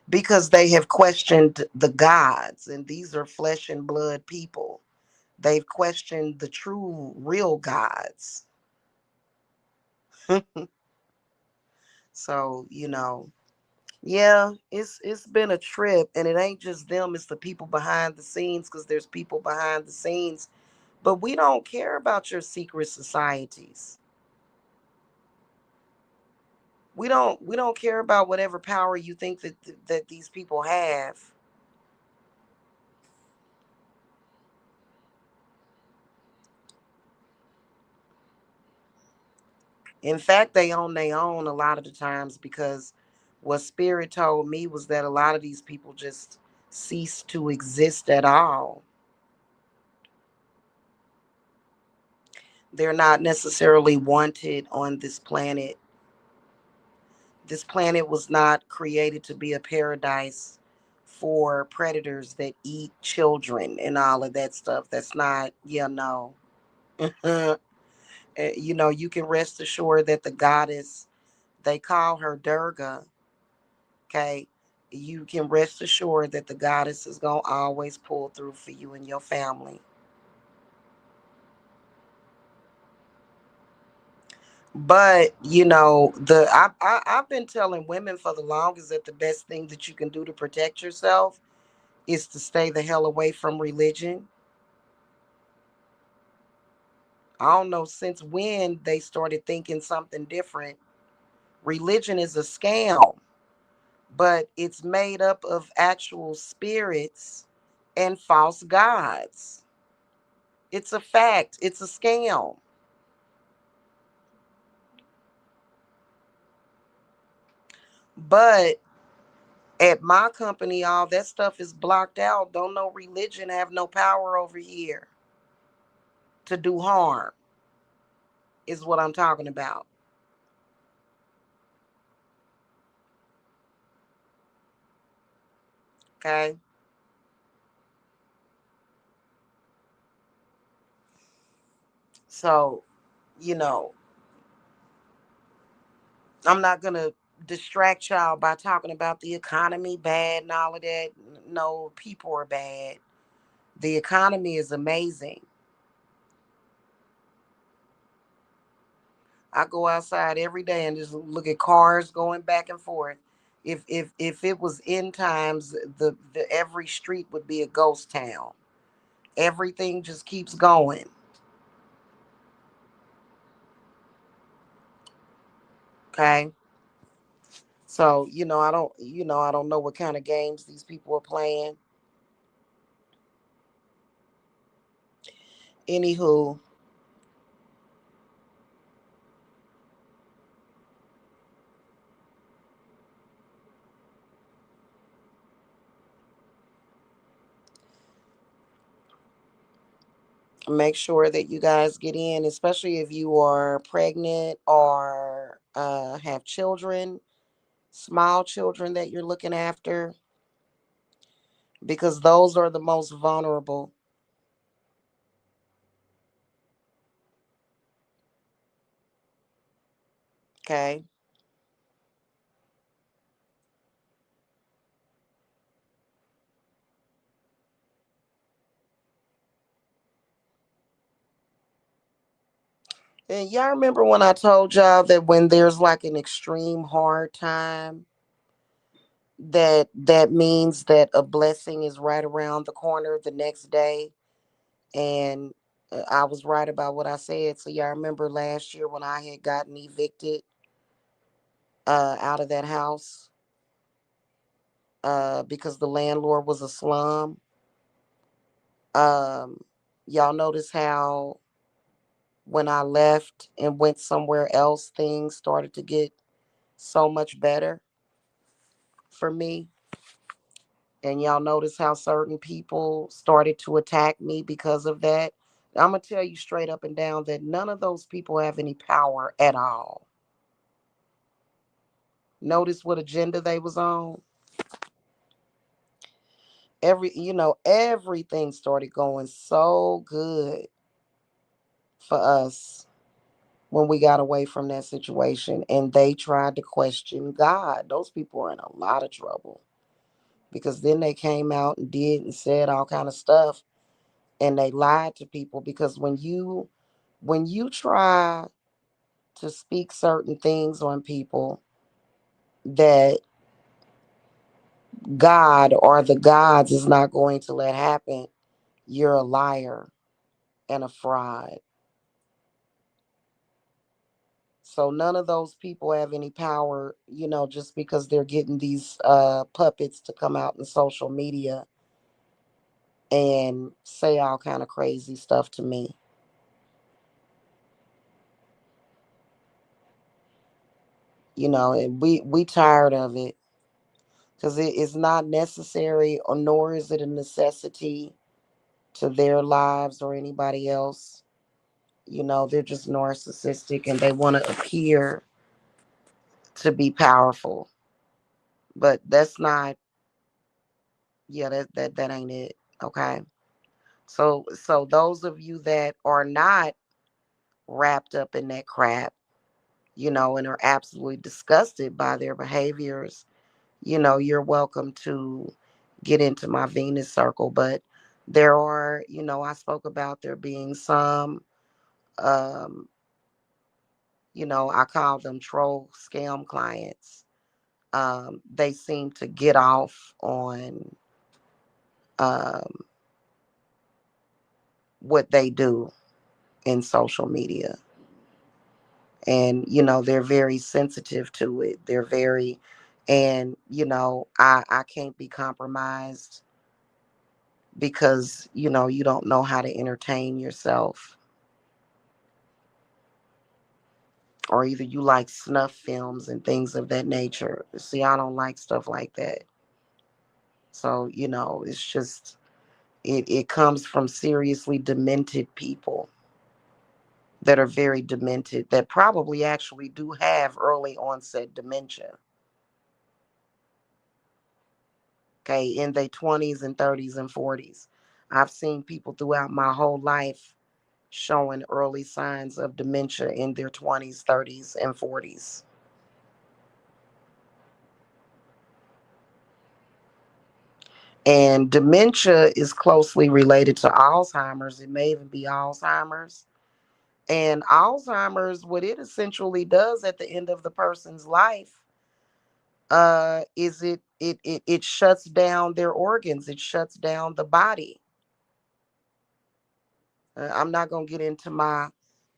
because they have questioned the gods, and these are flesh and blood people. They've questioned the true, real gods. So, yeah, it's been a trip, and it ain't just them, it's the people behind the scenes, because there's people behind the scenes. But we don't care about your secret societies. We don't care about whatever power you think that these people have. In fact, they own their own a lot of the times, because what Spirit told me was that a lot of these people just cease to exist at all. They're not necessarily wanted on this planet. This planet was not created to be a paradise for predators that eat children and all of that stuff. That's not, no. You can rest assured that the goddess, they call her Durga, okay? You can rest assured that the goddess is going to always pull through for you and your family. But I've been telling women for the longest that the best thing that you can do to protect yourself is to stay the hell away from religion. I don't know since when they started thinking something different. Religion is a scam, but it's made up of actual spirits and false gods. It's a fact. It's a scam. But at my company, all that stuff is blocked out. Don't no religion have no power over here to do harm, is what I'm talking about. Okay. So, you know, I'm not going to distract y'all by talking about the economy bad and all of that. No, people are bad. The economy is amazing. I go outside every day and just look at cars going back and forth. If it was end times, the every street would be a ghost town. Everything just keeps going. Okay. So, I don't know what kind of games these people are playing. Anywho, make sure that you guys get in, especially if you are pregnant or have children, small children that you're looking after, because those are the most vulnerable. Okay. And y'all remember when I told y'all that when there's like an extreme hard time, that means that a blessing is right around the corner the next day. And I was right about what I said. So y'all remember last year when I had gotten evicted out of that house because the landlord was a slum. Um, y'all notice how when I left and went somewhere else, things started to get so much better for me. And y'all notice how certain people started to attack me because of that. I'm going to tell you straight up and down that none of those people have any power at all. Notice what agenda they was on. Everything started going so good for us when we got away from that situation, and they tried to question God. Those people are in a lot of trouble because then they came out and did and said all kind of stuff, and they lied to people. Because when you try to speak certain things on people that God or the gods is not going to let happen, you're a liar and a fraud. So none of those people have any power, just because they're getting these puppets to come out in social media and say all kind of crazy stuff to me. And we tired of it because it is not necessary, or nor is it a necessity to their lives or anybody else. They're just narcissistic and they want to appear to be powerful, but that's not. Yeah, that ain't it. Okay. So those of you that are not wrapped up in that crap, and are absolutely disgusted by their behaviors, you're welcome to get into my Venus circle. But there are, I spoke about there being some, um, I call them troll scam clients. They seem to get off on um, what they do in social media. And they're very sensitive to it. They're very, and I can't be compromised because you don't know how to entertain yourself, or either you like snuff films and things of that nature. See, I don't like stuff like that. So it's just it comes from seriously demented people that are very demented, that probably actually do have early onset dementia. Okay, in their 20s and 30s and 40s. I've seen people throughout my whole life showing early signs of dementia in their 20s, 30s, and 40s. And dementia is closely related to Alzheimer's. It may even be Alzheimer's. And Alzheimer's, what it essentially does at the end of the person's life, is it shuts down their organs. It shuts down the body. I'm not going to get into my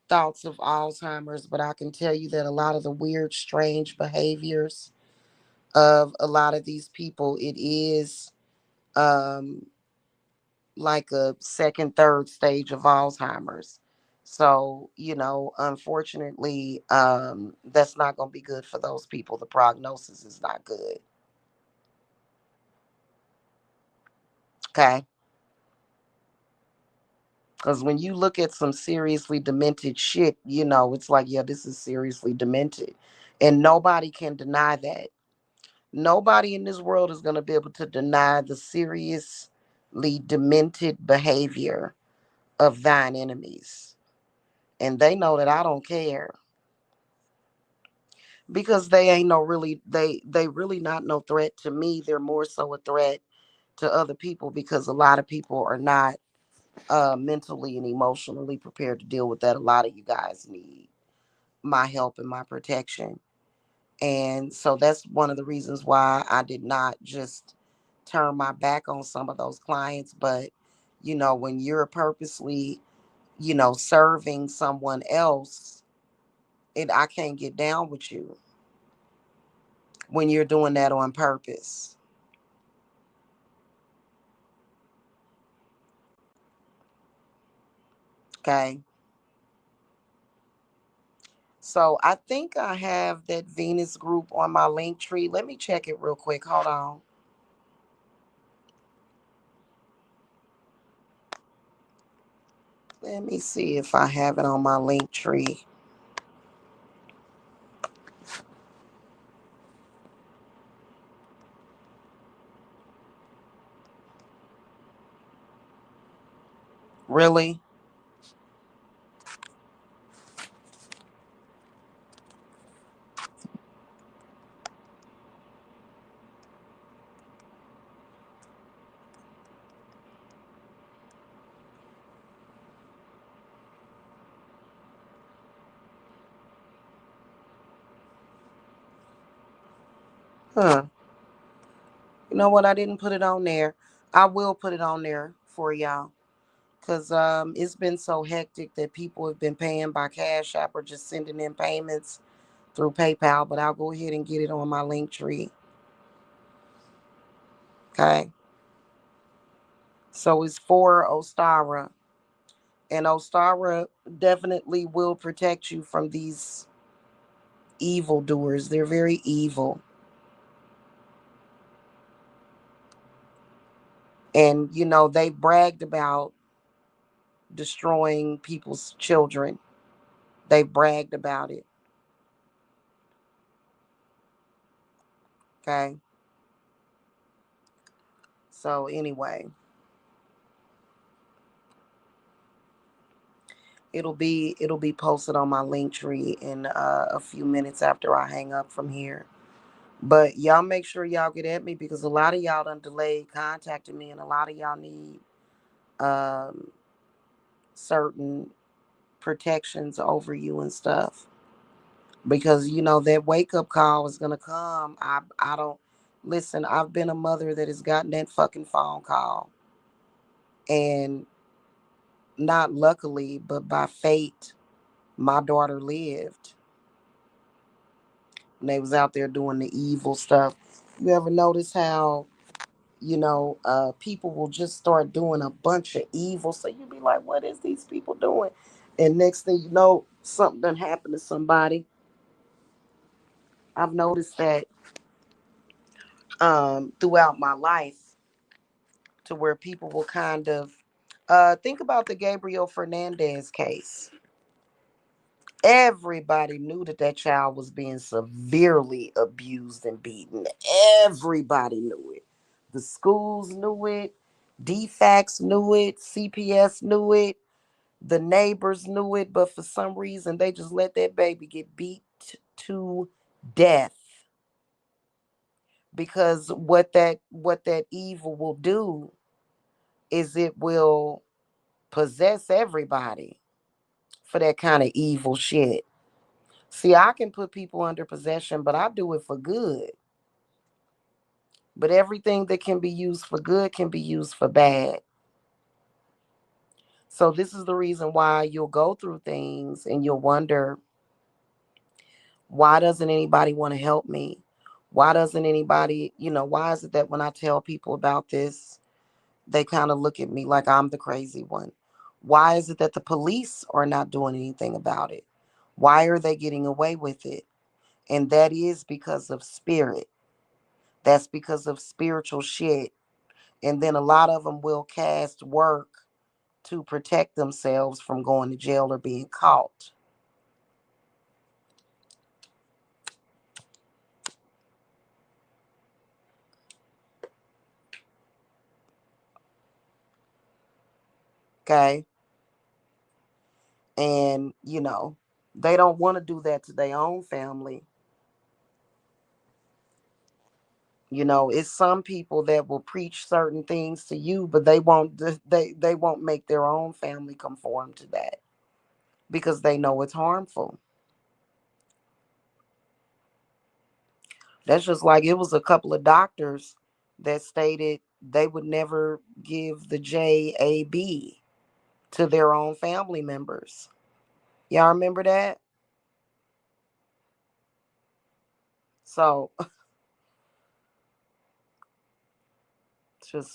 thoughts of Alzheimer's, but I can tell you that a lot of the weird, strange behaviors of a lot of these people, it is um, like a second, third stage of Alzheimer's. So, unfortunately, that's not going to be good for those people. The prognosis is not good. Okay. Because when you look at some seriously demented shit, it's like, yeah, this is seriously demented. And nobody can deny that. Nobody in this world is going to be able to deny the seriously demented behavior of thine enemies. And they know that I don't care because they ain't no really, they really not no threat to me. They're more so a threat to other people because a lot of people are not mentally and emotionally prepared to deal with that. A lot of you guys need my help and my protection. And so that's one of the reasons why I did not just turn my back on some of those clients. But, when you're purposely, serving someone else, and I can't get down with you when you're doing that on purpose. Okay. So I think I have that Venus group on my link tree. Let me check it real quick. Hold on. Let me see if I have it on my link tree. Really? Huh. You know what? I didn't put it on there. I will put it on there for y'all. Because it's been so hectic that people have been paying by Cash App or just sending in payments through PayPal. But I'll go ahead and get it on my link tree. Okay. So it's for Ostara. And Ostara definitely will protect you from these evildoers. They're very evil. And, they bragged about destroying people's children. They bragged about it. Okay. So, anyway, it'll be posted on my link tree in a few minutes after I hang up from here. But y'all make sure y'all get at me because a lot of y'all done delayed contacting me, and a lot of y'all need um, certain protections over you and stuff. Because that wake up call is gonna come. I don't listen. I've been a mother that has gotten that fucking phone call, and not luckily, but by fate, my daughter lived. And they was out there doing the evil stuff. You ever notice how people will just start doing a bunch of evil? So you be like, what is these people doing? And next thing you know, something done happened to somebody. I've noticed that throughout my life, to where people will kind of think about the Gabriel Fernandez case. Everybody knew that that child was being severely abused and beaten. Everybody knew it. The schools knew it. DFACS knew it. CPS knew it. The neighbors knew it. But for some reason, they just let that baby get beat to death. Because what that evil will do is it will possess everybody for that kind of evil shit. See, I can put people under possession, but I do it for good. But everything that can be used for good can be used for bad. So this is the reason why you'll go through things and you'll wonder, why doesn't anybody want to help me? Why doesn't anybody, why is it that when I tell people about this, they kind of look at me like I'm the crazy one? Why is it that the police are not doing anything about it? Why are they getting away with it? And that is because of spirit. That's because of spiritual shit. And then a lot of them will cast work to protect themselves from going to jail or being caught. Okay. And, they don't want to do that to their own family. It's some people that will preach certain things to you, but they won't make their own family conform to that because they know it's harmful. That's just like it was a couple of doctors that stated they would never give the JAB. to their own family members. Y'all remember that? So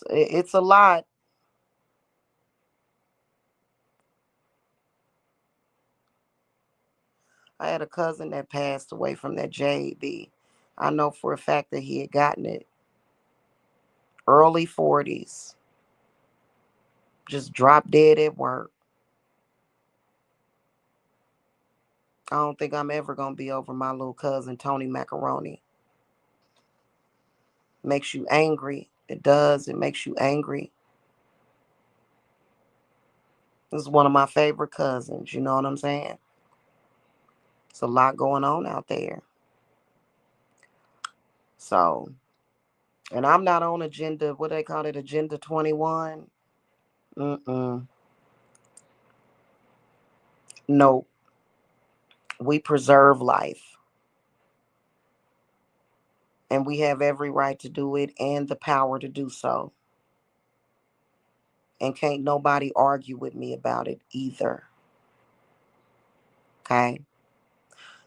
it's a lot. I had a cousin that passed away from that JB. I know for a fact that he had gotten it early 40s, just dropped dead at work. I don't think I'm ever going to be over my little cousin, Tony Macaroni. Makes you angry. It does. It makes you angry. This is one of my favorite cousins. You know what I'm saying? It's a lot going on out there. So, and I'm not on agenda, what they call it, Agenda 21. Mm-mm. No, we preserve life. And we have every right to do it and the power to do so. And can't nobody argue with me about it either. Okay.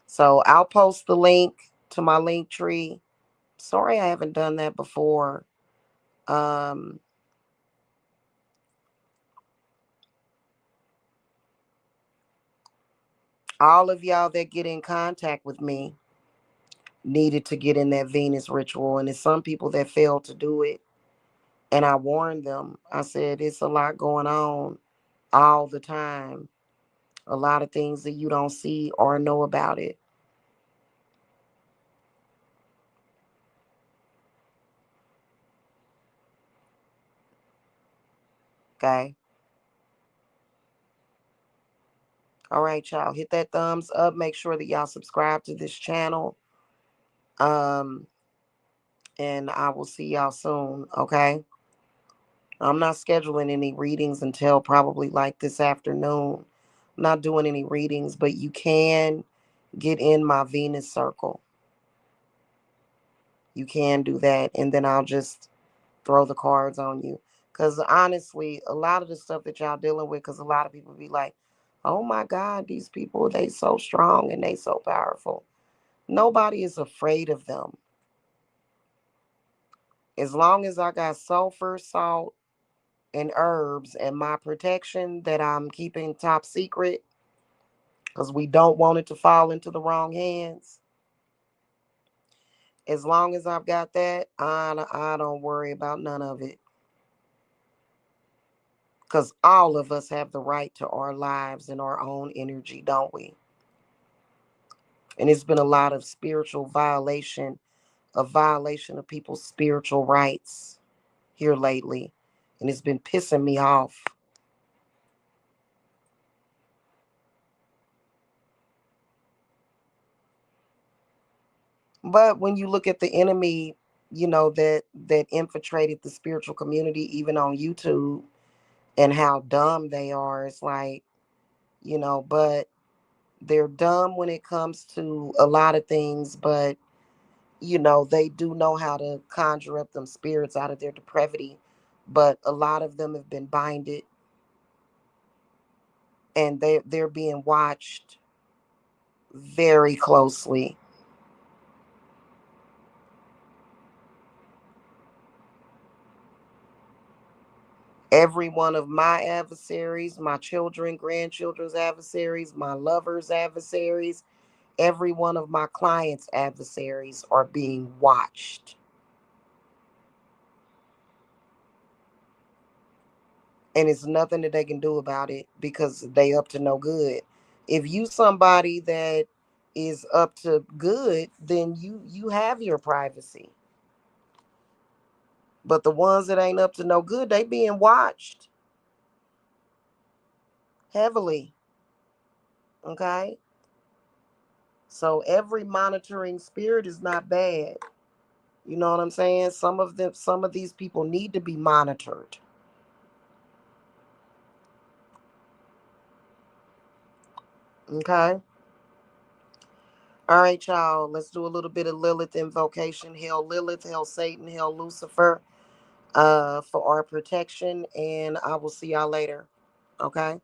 So I'll post the link to my link tree. Sorry I haven't done that before. Um, all of y'all that get in contact with me needed to get in that Venus ritual. And there's some people that fail to do it. And I warned them. I said, it's a lot going on all the time. A lot of things that you don't see or know about it. Okay. All right, y'all. Hit that thumbs up. Make sure that y'all subscribe to this channel. Um, and I will see y'all soon. Okay. I'm not scheduling any readings until probably like this afternoon. I'm not doing any readings, but you can get in my Venus circle. You can do that. And then I'll just throw the cards on you. Because honestly, a lot of the stuff that y'all dealing with, because a lot of people be like, oh my God, these people, they so strong and they so powerful. Nobody is afraid of them. As long as I got sulfur, salt, and herbs and my protection that I'm keeping top secret, because we don't want it to fall into the wrong hands. As long as I've got that, I don't worry about none of it. Because all of us have the right to our lives and our own energy, don't we? And it's been a lot of spiritual violation, a violation of people's spiritual rights here lately. And it's been pissing me off. But when you look at the enemy, that infiltrated the spiritual community, even on YouTube, and how dumb they are, it's like, but they're dumb when it comes to a lot of things, but they do know how to conjure up them spirits out of their depravity. But a lot of them have been binded, and they're being watched very closely. Every one of my adversaries, my children, grandchildren's adversaries, my lovers' adversaries, every one of my clients' adversaries are being watched. And it's nothing that they can do about it because they up to no good. If you somebody that is up to good, then you have your privacy. But the ones that ain't up to no good, they being watched heavily. Okay? So every monitoring spirit is not bad. You know what I'm saying? Some of these people need to be monitored. Okay? All right, y'all. Let's do a little bit of Lilith invocation. Hail Lilith, hail Satan, hail Lucifer, for our protection. And I will see y'all later. Okay.